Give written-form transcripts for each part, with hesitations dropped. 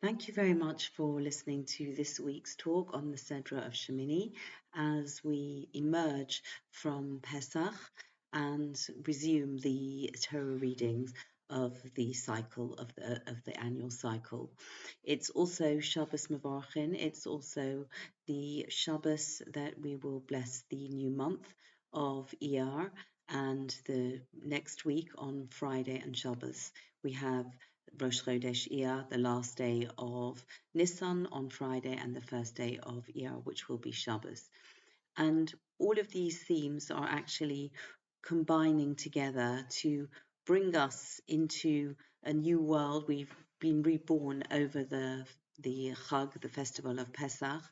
Thank you very much for listening to this week's talk on the Sedra of Shemini as we emerge from Pesach and resume the Torah readings of the cycle of the annual cycle. It's also Shabbos Mevorachin. It's also the Shabbos that we will bless the new month of Iyar, and the next week on Friday and Shabbos we have Rosh Chodesh Iyar, the last day of Nisan on Friday, and the first day of Iyar, which will be Shabbos. And all of these themes are actually combining together to bring us into a new world. We've been reborn over the Chag, the festival of Pesach,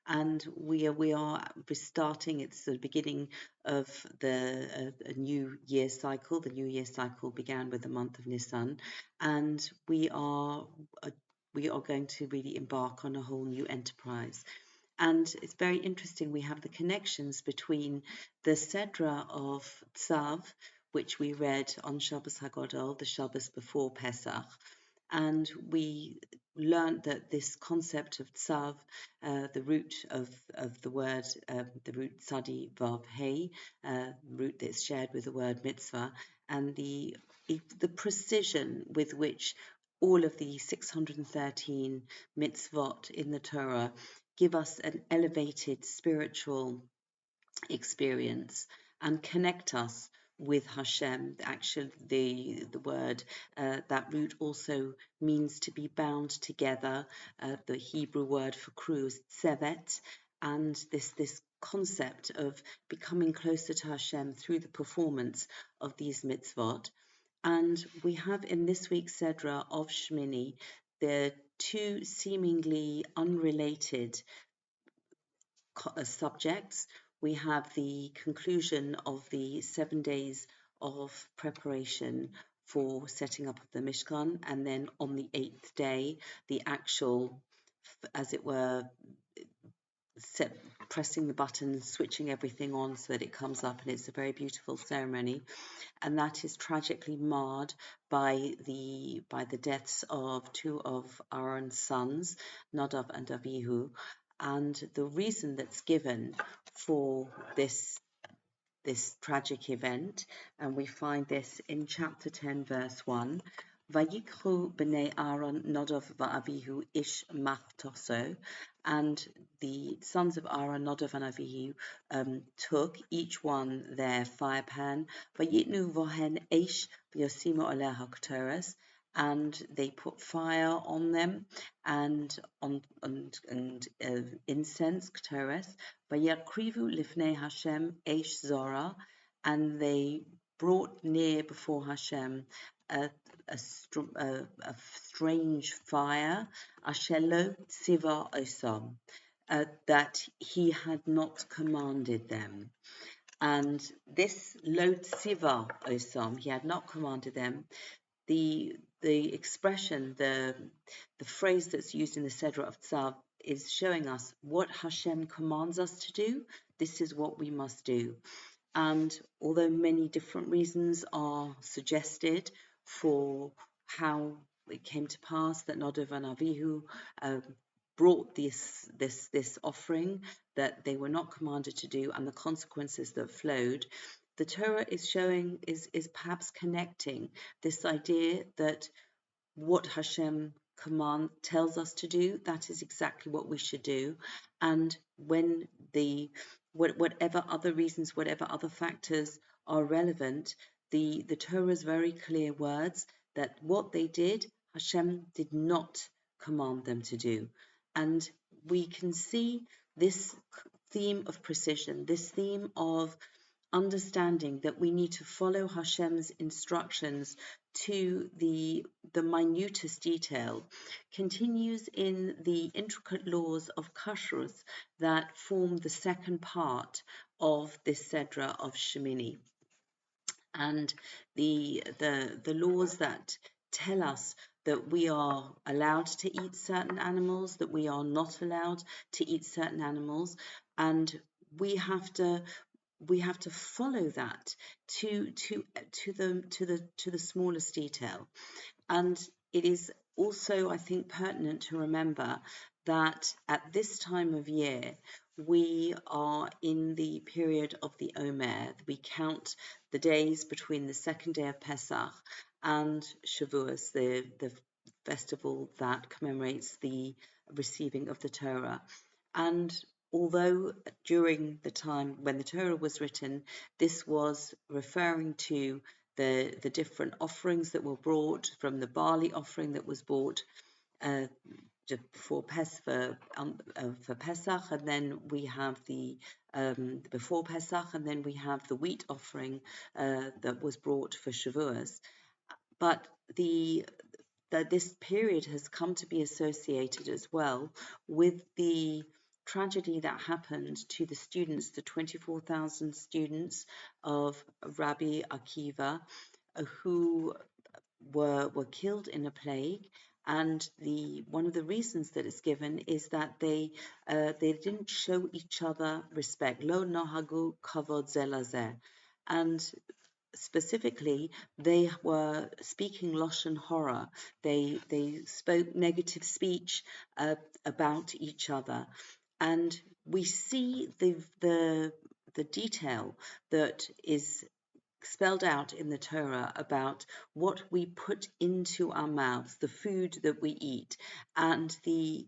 and we are restarting. It's the beginning of a new year cycle. The new year cycle began with the month of Nisan, and we are going to really embark on a whole new enterprise. And it's very interesting. We have the connections between the Sedra of Tzav, which we read on Shabbos HaGadol, the Shabbos before Pesach, and we learned that this concept of tzav, the root of the word, the root tzadi vav hey, root that's shared with the word mitzvah, and the precision with which all of the 613 mitzvot in the Torah give us an elevated spiritual experience and connect us with Hashem. Actually, the word that root also means to be bound together. The Hebrew word for crew is tzevet, and this concept of becoming closer to Hashem through the performance of these mitzvot. And we have in this week's Sedra of Shemini the two seemingly unrelated subjects. We have the conclusion of the 7 days of preparation for setting up of the Mishkan, and then on the 8th day, the actual, as it were, pressing the button, switching everything on so that it comes up, and it's a very beautiful ceremony. And that is tragically marred by the deaths of two of Aaron's sons, Nadav and Abihu. And the reason that's given for this tragic event, and we find this in chapter 10, verse 1. Vayikhu b'nei Aaron Nadav va'avihu ish machtoso, and the sons of Aaron, Nadav and Avihu, took each one their fire pan, vayitnu vohen ish v'yosimu aleha ktoras, and they put fire on them and incense ktoras, vayakrivu lifnei Hashem eish zora, and they brought near before Hashem a strange fire, Ashelo Siva Osam, that he had not commanded them. And this Lo Siva Osam, he had not commanded them. The expression, the phrase that's used in the Sedra of Tzav is showing us what Hashem commands us to do. This is what we must do. And although many different reasons are suggested for how it came to pass that Nadav and Avihu brought this offering that they were not commanded to do, and the consequences that flowed, the Torah is perhaps connecting this idea that what Hashem tells us to do, that is exactly what we should do. And when whatever other reasons, whatever other factors are relevant, the Torah's very clear words that what they did, Hashem did not command them to do. And we can see this theme of precision, this theme of understanding that we need to follow Hashem's instructions to the minutest detail, continues in the intricate laws of kashrut that form the second part of this Sedra of Shemini. And the laws that tell us that we are allowed to eat certain animals, that we are not allowed to eat certain animals, and we have to follow that to the smallest detail. And it is also, I think, pertinent to remember that at this time of year, we are in the period of the Omer. We count the days between the second day of Pesach and Shavuos, the festival that commemorates the receiving of the Torah. And although during the time when the Torah was written, this was referring to the different offerings that were brought, from the barley offering that was brought uh, for Pesach, and then we have the before Pesach, and then we have the wheat offering that was brought for Shavuos. But this period has come to be associated as well with the tragedy that happened to the students, the 24,000 students of Rabbi Akiva, who were killed in a plague. And one of the reasons that is given is that they didn't show each other respect. Lo nahagu kavod zelazeh. And specifically, they were speaking Lashon Hora. They spoke negative speech about each other, and we see the detail that is spelled out in the Torah about what we put into our mouths, the food that we eat, and the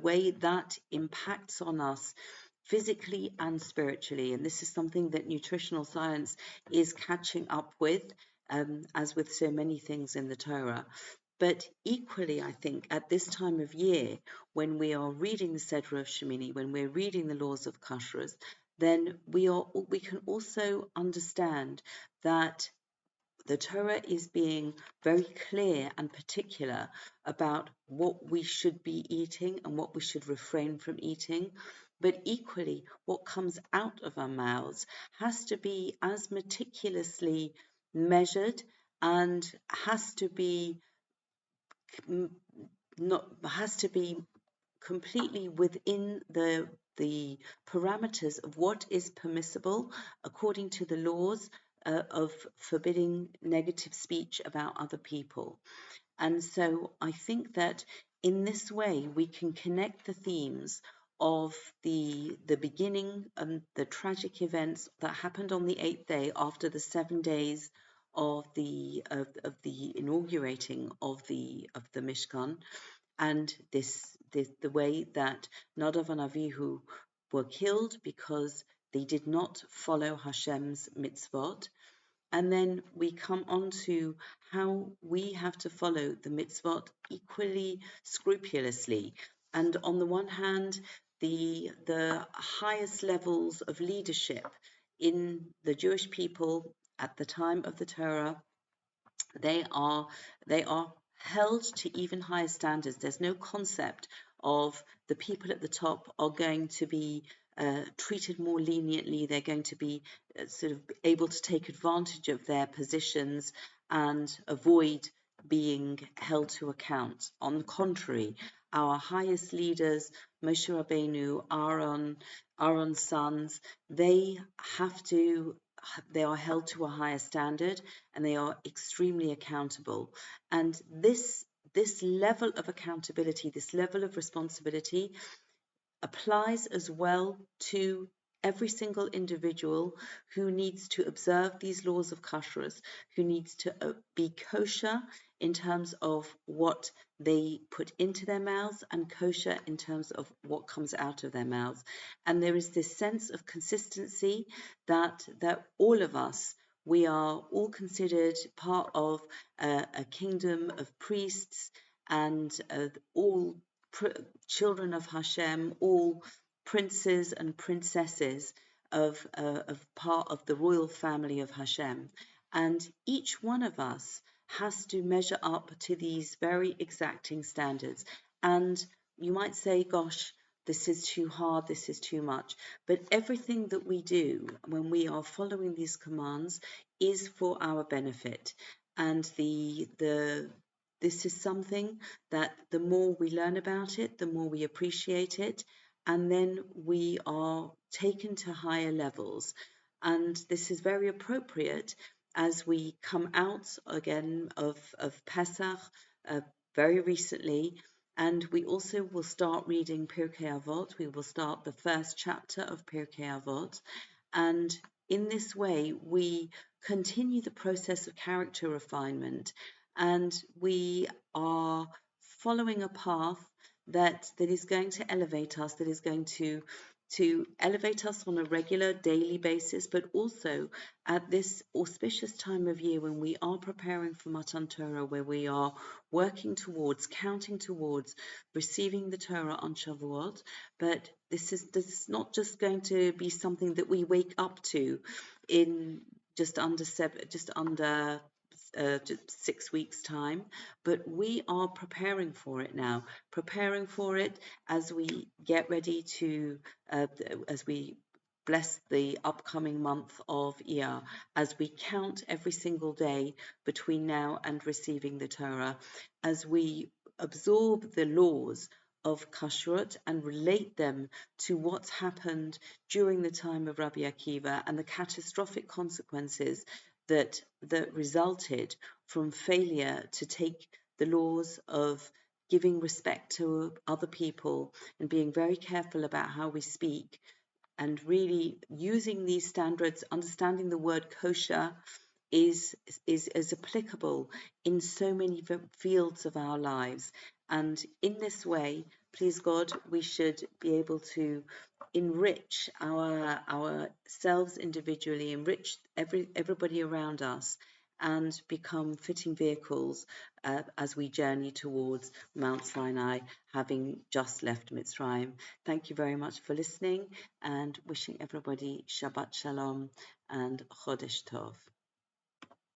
way that impacts on us physically and spiritually. And this is something that nutritional science is catching up with, as with so many things in the Torah. But equally, I think at this time of year, when we are reading the Seder of Shemini, when we're reading the laws of Kashrus, then we can also understand that the Torah is being very clear and particular about what we should be eating and what we should refrain from eating. But equally, what comes out of our mouths has to be as meticulously measured and has to be completely within the parameters of what is permissible according to the laws of forbidding negative speech about other people. And so I think that in this way we can connect the themes of the beginning and the tragic events that happened on the 8th day after the 7 days of the inaugurating of the Mishkan, and the way that Nadav and Avihu were killed because they did not follow Hashem's mitzvot. And then we come on to how we have to follow the mitzvot equally scrupulously. And on the one hand, the highest levels of leadership in the Jewish people at the time of the Torah, they are held to even higher standards. There's no concept of the people at the top are going to be treated more leniently. They're going to be sort of able to take advantage of their positions and avoid being held to account. On the contrary, our highest leaders, Moshe Rabbeinu, Aaron's sons, they are held to a higher standard, and they are extremely accountable. And this level of accountability, this level of responsibility, applies as well to every single individual who needs to observe these laws of kashrus, who needs to be kosher in terms of what they put into their mouths and kosher in terms of what comes out of their mouths. And there is this sense of consistency that all of us, we are all considered part of a kingdom of priests, and all children of Hashem, all princes and princesses of part of the royal family of Hashem. And each one of us has to measure up to these very exacting standards. And you might say, gosh, this is too hard, this is too much. But everything that we do when we are following these commands is for our benefit. And this is something that the more we learn about it, the more we appreciate it, and then we are taken to higher levels. And this is very appropriate as we come out again of Pesach, very recently. And we also will start reading Pirkei Avot. We will start the first chapter of Pirkei Avot. And in this way, we continue the process of character refinement, and we are following a path that is going to elevate us, that is going to elevate us on a regular daily basis, but also at this auspicious time of year when we are preparing for Matan Torah, where we are working towards, counting towards receiving the Torah on Shavuot. But this is not just going to be something that we wake up to in just under 6 weeks time, but we are preparing for it now, preparing for it as we get ready to, as we bless the upcoming month of Iyar, as we count every single day between now and receiving the Torah, as we absorb the laws of kashrut and relate them to what's happened during the time of Rabbi Akiva and the catastrophic consequences that resulted from failure to take the laws of giving respect to other people and being very careful about how we speak, and really using these standards, understanding the word kosher is applicable in so many fields of our lives. And in this way, please God, we should be able to enrich ourselves individually, enrich everybody around us, and become fitting vehicles as we journey towards Mount Sinai, having just left Mitzrayim. Thank you very much for listening, and wishing everybody Shabbat Shalom and Chodesh Tov.